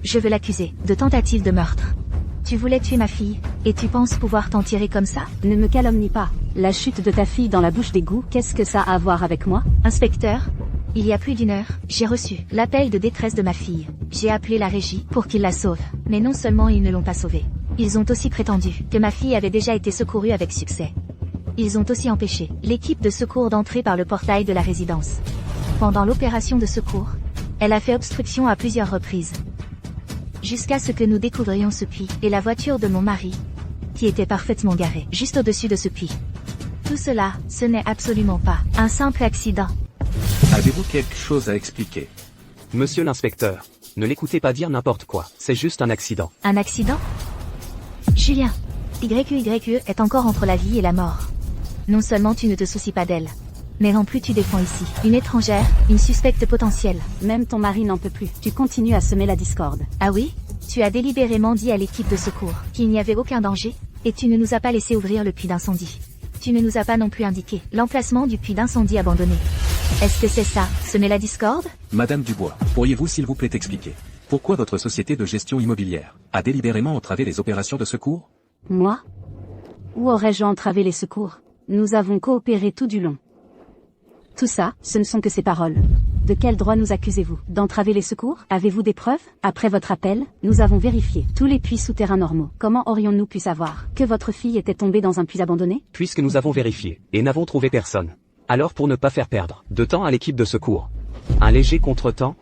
Je veux l'accuser de tentative de meurtre. Tu voulais tuer ma fille, et tu penses pouvoir t'en tirer comme ça? Ne me calomnie pas. La chute de ta fille dans la bouche d'égout, qu'est-ce que ça a à voir avec moi? Inspecteur, il y a plus d'une heure, j'ai reçu l'appel de détresse de ma fille. J'ai appelé la régie pour qu'ils la sauvent. Mais non seulement ils ne l'ont pas sauvée, ils ont aussi prétendu que ma fille avait déjà été secourue avec succès. Ils ont aussi empêché l'équipe de secours d'entrer par le portail de la résidence. Pendant l'opération de secours, elle a fait obstruction à plusieurs reprises. Jusqu'à ce que nous découvrions ce puits et la voiture de mon mari, qui était parfaitement garée juste au-dessus de ce puits. Tout cela, ce n'est absolument pas un simple accident. avez-vous quelque chose à expliquer? Monsieur l'inspecteur, ne l'écoutez pas dire n'importe quoi. C'est juste un accident. Un accident? Julien, YQYE est encore entre la vie et la mort. Non seulement tu ne te soucies pas d'elle, mais en plus tu défends ici une étrangère, une suspecte potentielle. Même ton mari n'en peut plus. Tu continues à semer la discorde. Ah oui? Tu as délibérément dit à l'équipe de secours qu'il n'y avait aucun danger, et tu ne nous as pas laissé ouvrir le puits d'incendie. Tu ne nous as pas non plus indiqué l'emplacement du puits d'incendie abandonné. Est-ce que c'est ça, semer la discorde? Madame Dubois, pourriez-vous s'il vous plaît expliquer pourquoi votre société de gestion immobilière a délibérément entravé les opérations de secours? Moi? Où aurais-je entravé les secours? Nous avons coopéré tout du long. Tout ça, ce ne sont que ces paroles. De quel droit nous accusez-vous? D'entraver les secours? Avez-vous des preuves? Après votre appel, nous avons vérifié tous les puits souterrains normaux. Comment aurions-nous pu savoir que votre fille était tombée dans un puits abandonné? Puisque nous avons vérifié, et n'avons trouvé personne. Alors pour ne pas faire perdre de temps à l'équipe de secours, un léger contretemps?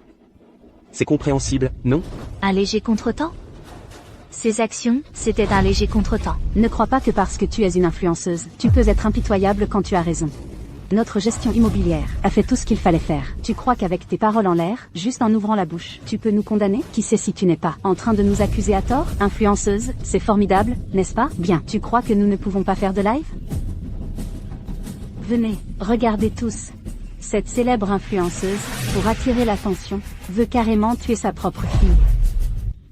C'est compréhensible, non? Un léger contretemps? Ces actions, c'était un léger contretemps. Ne crois pas que parce que tu es une influenceuse, tu peux être impitoyable quand tu as raison. Notre gestion immobilière a fait tout ce qu'il fallait faire. Tu crois qu'avec tes paroles en l'air, juste en ouvrant la bouche, tu peux nous condamner? Qui sait si tu n'es pas en train de nous accuser à tort? Influenceuse, c'est formidable, n'est-ce pas? Bien, tu crois que nous ne pouvons pas faire de live? Venez, regardez tous. Cette célèbre influenceuse, pour attirer l'attention, veut carrément tuer sa propre fille.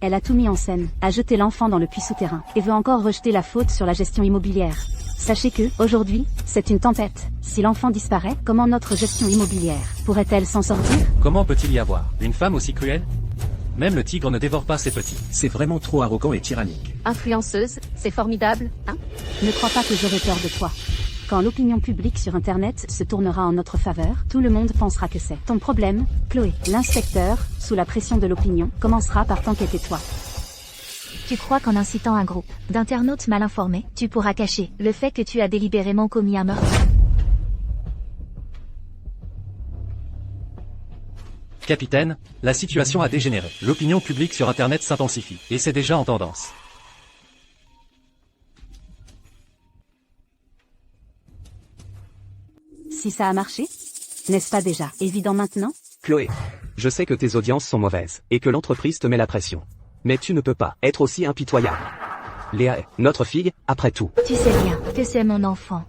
Elle a tout mis en scène, a jeté l'enfant dans le puits souterrain, et veut encore rejeter la faute sur la gestion immobilière. Sachez que, aujourd'hui, c'est une tempête. Si l'enfant disparaît, comment notre gestion immobilière pourrait-elle s'en sortir? Comment peut-il y avoir une femme aussi cruelle? Même le tigre ne dévore pas ses petits. C'est vraiment trop arrogant et tyrannique. Influenceuse, c'est formidable, hein? Ne crois pas que j'aurai peur de toi. Quand l'opinion publique sur Internet se tournera en notre faveur, tout le monde pensera que c'est ton problème, Chloé. L'inspecteur, sous la pression de l'opinion, commencera par t'enquêter toi. Tu crois qu'en incitant un groupe d'internautes mal informés, tu pourras cacher le fait que tu as délibérément commis un meurtre? Capitaine, la situation a dégénéré. L'opinion publique sur Internet s'intensifie, et c'est déjà en tendance. Si ça a marché, n'est-ce pas déjà évident maintenant? Chloé, je sais que tes audiences sont mauvaises, et que l'entreprise te met la pression. Mais tu ne peux pas être aussi impitoyable. Léa est notre fille, après tout. Tu sais bien que c'est mon enfant.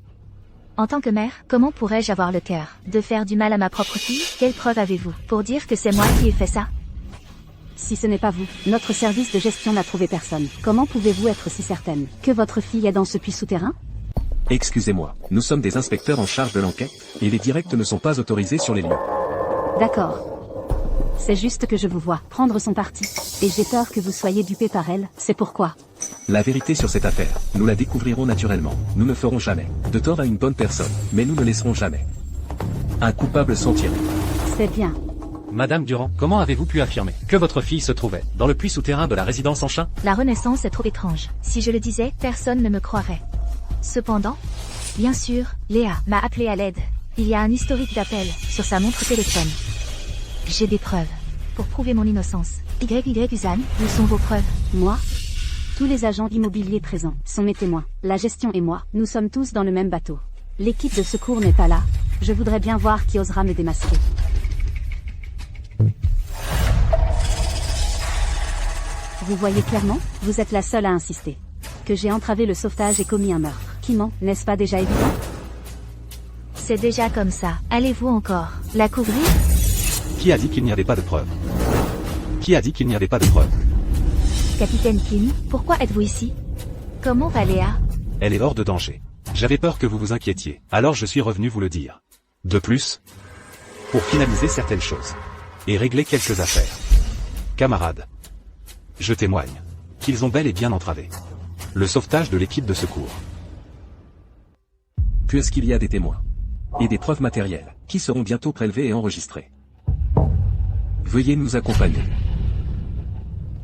En tant que mère, comment pourrais-je avoir le cœur de faire du mal à ma propre fille? Quelle preuve avez-vous pour dire que c'est moi qui ai fait ça? Si ce n'est pas vous, notre service de gestion n'a trouvé personne. Comment pouvez-vous être si certaine que votre fille est dans ce puits souterrain? Excusez-moi, nous sommes des inspecteurs en charge de l'enquête, et les directs ne sont pas autorisés sur les lieux. D'accord. C'est juste que je vous vois prendre son parti, et j'ai peur que vous soyez dupé par elle, c'est pourquoi. La vérité sur cette affaire, nous la découvrirons naturellement. Nous ne ferons jamais de tort à une bonne personne, mais nous ne laisserons jamais un coupable s'en tirer. C'est bien. Madame Durand, comment avez-vous pu affirmer que votre fille se trouvait dans le puits souterrain de la résidence en chien? La Renaissance est trop étrange. Si je le disais, personne ne me croirait. Cependant, bien sûr, Léa m'a appelé à l'aide. Il y a un historique d'appels sur sa montre téléphone. J'ai des preuves pour prouver mon innocence. Uzan, où sont vos preuves? Moi? Tous les agents immobiliers présents sont mes témoins. La gestion et moi, nous sommes tous dans le même bateau. L'équipe de secours n'est pas là. Je voudrais bien voir qui osera me démasquer. Vous voyez clairement, vous êtes la seule à insister. Que j'ai entravé le sauvetage et commis un meurtre. Qui ment, n'est-ce pas déjà évident? C'est déjà comme ça. Allez-vous encore la couvrir? Qui a dit qu'il n'y avait pas de preuves? Qui a dit qu'il n'y avait pas de preuves? Capitaine Kim, pourquoi êtes-vous ici? Comment va Léa? Elle est hors de danger. J'avais peur que vous vous inquiétiez, alors je suis revenu vous le dire. De plus, pour finaliser certaines choses, et régler quelques affaires. Camarades, je témoigne qu'ils ont bel et bien entravé le sauvetage de l'équipe de secours. Puisqu'il y a des témoins et des preuves matérielles qui seront bientôt prélevées et enregistrées, veuillez nous accompagner.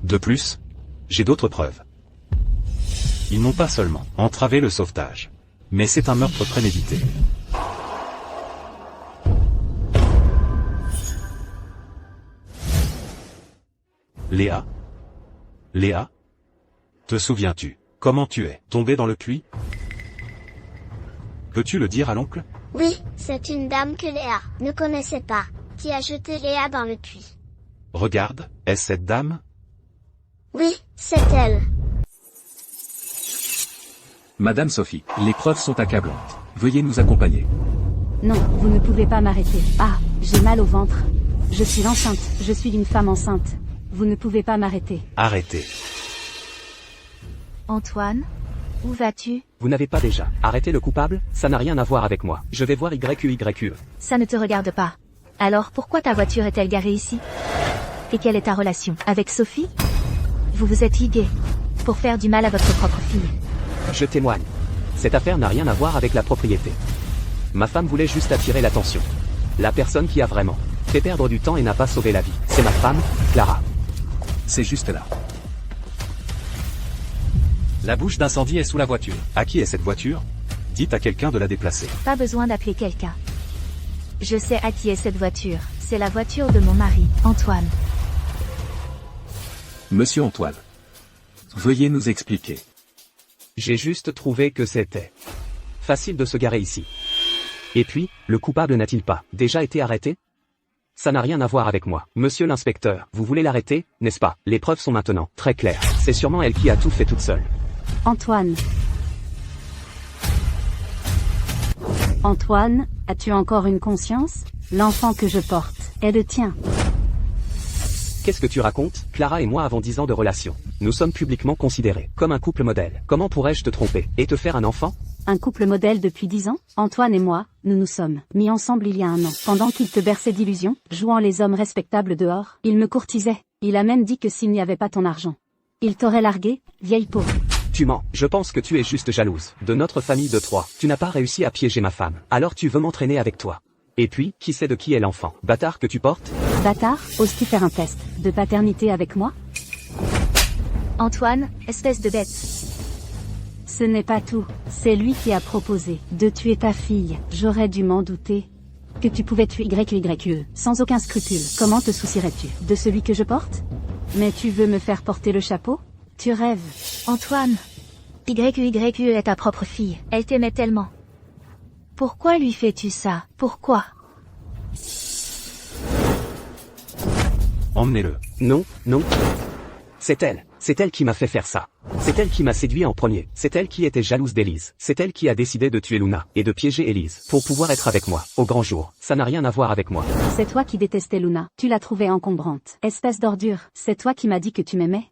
De plus, j'ai d'autres preuves. Ils n'ont pas seulement entravé le sauvetage, mais c'est un meurtre prémédité. Léa? Léa? Te souviens-tu comment tu es tombée dans le puits? Peux-tu le dire à l'oncle? Oui, c'est une dame que Léa ne connaissait pas, qui a jeté Léa dans le puits. Regarde, est-ce cette dame? Oui, c'est elle. Madame Sophie, les preuves sont accablantes. Veuillez nous accompagner. Non, vous ne pouvez pas m'arrêter. Ah, j'ai mal au ventre. Je suis enceinte, je suis une femme enceinte. Vous ne pouvez pas m'arrêter. Arrêtez. Antoine, où vas-tu? Vous n'avez pas déjà arrêté le coupable? Ça n'a rien à voir avec moi. Je vais voir YQYQE. Ça ne te regarde pas. Alors pourquoi ta voiture est-elle garée ici? Et quelle est ta relation avec Sophie? Vous vous êtes ligués pour faire du mal à votre propre fille. Je témoigne. Cette affaire n'a rien à voir avec la propriété. Ma femme voulait juste attirer l'attention. La personne qui a vraiment fait perdre du temps et n'a pas sauvé la vie, c'est ma femme, Clara. C'est juste là. La bouche d'incendie est sous la voiture. À qui est cette voiture? Dites à quelqu'un de la déplacer. Pas besoin d'appeler quelqu'un. Je sais à qui est cette voiture. C'est la voiture de mon mari, Antoine. Monsieur Antoine, veuillez nous expliquer. J'ai juste trouvé que c'était facile de se garer ici. Et puis, le coupable n'a-t-il pas déjà été arrêté? Ça n'a rien à voir avec moi. Monsieur l'inspecteur, vous voulez l'arrêter, n'est-ce pas? Les preuves sont maintenant très claires. C'est sûrement elle qui a tout fait toute seule. Antoine. Antoine, as-tu encore une conscience? L'enfant que je porte est le tien. Qu'est-ce que tu racontes? Clara et moi avons 10 ans de relation. Nous sommes publiquement considérés comme un couple modèle. Comment pourrais-je te tromper et te faire un enfant? Un couple modèle depuis 10 ans? Antoine et moi, nous nous sommes mis ensemble il y a 1 an. Pendant qu'il te berçait d'illusions, jouant les hommes respectables dehors, il me courtisait. Il a même dit que s'il n'y avait pas ton argent, il t'aurait largué, vieille peau. Tu mens. Je pense que tu es juste jalouse de notre famille de 3. Tu n'as pas réussi à piéger ma femme. Alors tu veux m'entraîner avec toi. Et puis, qui sait de qui est l'enfant? Bâtard que tu portes? Bâtard, oses-tu faire un test de paternité avec moi? Antoine, espèce de bête. Ce n'est pas tout. C'est lui qui a proposé de tuer ta fille. J'aurais dû m'en douter. que tu pouvais tuer YYE, sans aucun scrupule. Comment te soucierais-tu de celui que je porte? Mais tu veux me faire porter le chapeau? Tu rêves. Antoine, YYE est ta propre fille. Elle t'aimait tellement. Pourquoi lui fais-tu ça? Pourquoi? Emmenez-le. Non, non. C'est elle qui m'a fait faire ça. C'est elle qui m'a séduit en premier. C'est elle qui était jalouse d'Élise. C'est elle qui a décidé de tuer Luna et de piéger Élise pour pouvoir être avec moi, au grand jour. Ça n'a rien à voir avec moi. C'est toi qui détestais Luna. Tu la trouvais encombrante. Espèce d'ordure. C'est toi qui m'as dit que tu m'aimais.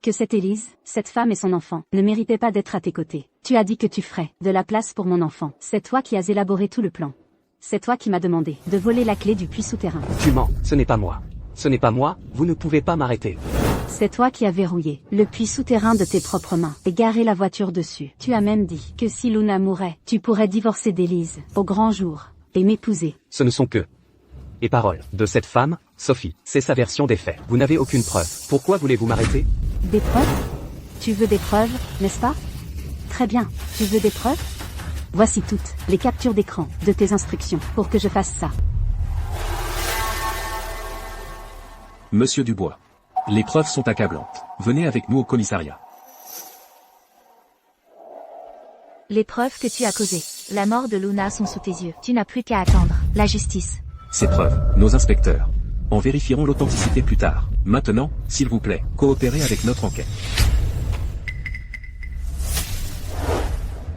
Que cette Élise, cette femme et son enfant, ne méritaient pas d'être à tes côtés. Tu as dit que tu ferais de la place pour mon enfant. C'est toi qui as élaboré tout le plan. C'est toi qui m'as demandé de voler la clé du puits souterrain. Tu mens, ce n'est pas moi. Ce n'est pas moi, vous ne pouvez pas m'arrêter. C'est toi qui as verrouillé le puits souterrain de tes propres mains et garé la voiture dessus. Tu as même dit que si Luna mourait, tu pourrais divorcer d'Élise, au grand jour, et m'épouser. Ce ne sont que les paroles de cette femme, Sophie. C'est sa version des faits. Vous n'avez aucune preuve. Pourquoi voulez-vous m'arrêter? Des preuves? Tu veux des preuves, n'est-ce pas? Très bien, tu veux des preuves? Voici toutes les captures d'écran de tes instructions pour que je fasse ça. Monsieur Dubois. Les preuves sont accablantes. Venez avec nous au commissariat. Les preuves que tu as causées. La mort de Luna sont sous tes yeux. Tu n'as plus qu'à attendre la justice. Ces preuves, nos inspecteurs en vérifieront l'authenticité plus tard. Maintenant, s'il vous plaît, coopérez avec notre enquête.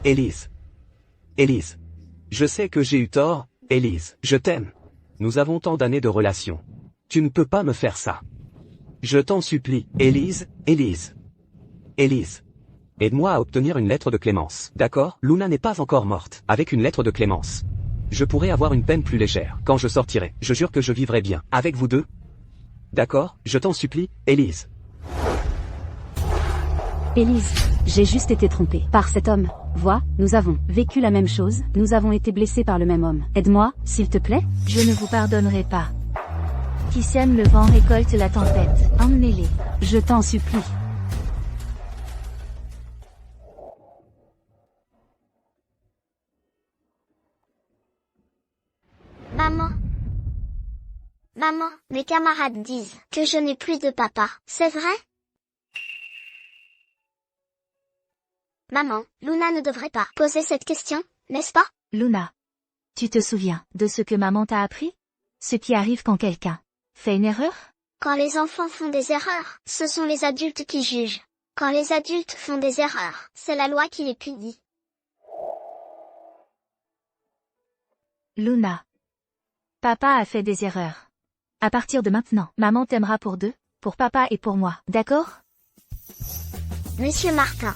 Élise. Élise. Je sais que j'ai eu tort, Élise. Je t'aime. Nous avons tant d'années de relation. Tu ne peux pas me faire ça. Je t'en supplie, Élise, Élise. Élise. Aide-moi à obtenir une lettre de clémence, d'accord? Luna n'est pas encore morte. Avec une lettre de clémence, je pourrais avoir une peine plus légère. Quand je sortirai, je jure que je vivrai bien. Avec vous deux. D'accord? Je t'en supplie, Élise. Élise, j'ai juste été trompée par cet homme. Vois, nous avons vécu la même chose, nous avons été blessés par le même homme. Aide-moi, s'il te plaît. Je ne vous pardonnerai pas. Qui sème le vent récolte la tempête. Emmenez-les. Je t'en supplie. Maman, mes camarades disent que je n'ai plus de papa. C'est vrai? Maman, Luna ne devrait pas poser cette question, n'est-ce pas? Luna. Tu te souviens de ce que maman t'a appris? Ce qui arrive quand quelqu'un fait une erreur? Quand les enfants font des erreurs, ce sont les adultes qui jugent. Quand les adultes font des erreurs, c'est la loi qui les punit. Luna. Papa a fait des erreurs. À partir de maintenant, maman t'aimera pour deux, pour papa et pour moi, d'accord? Monsieur Martin.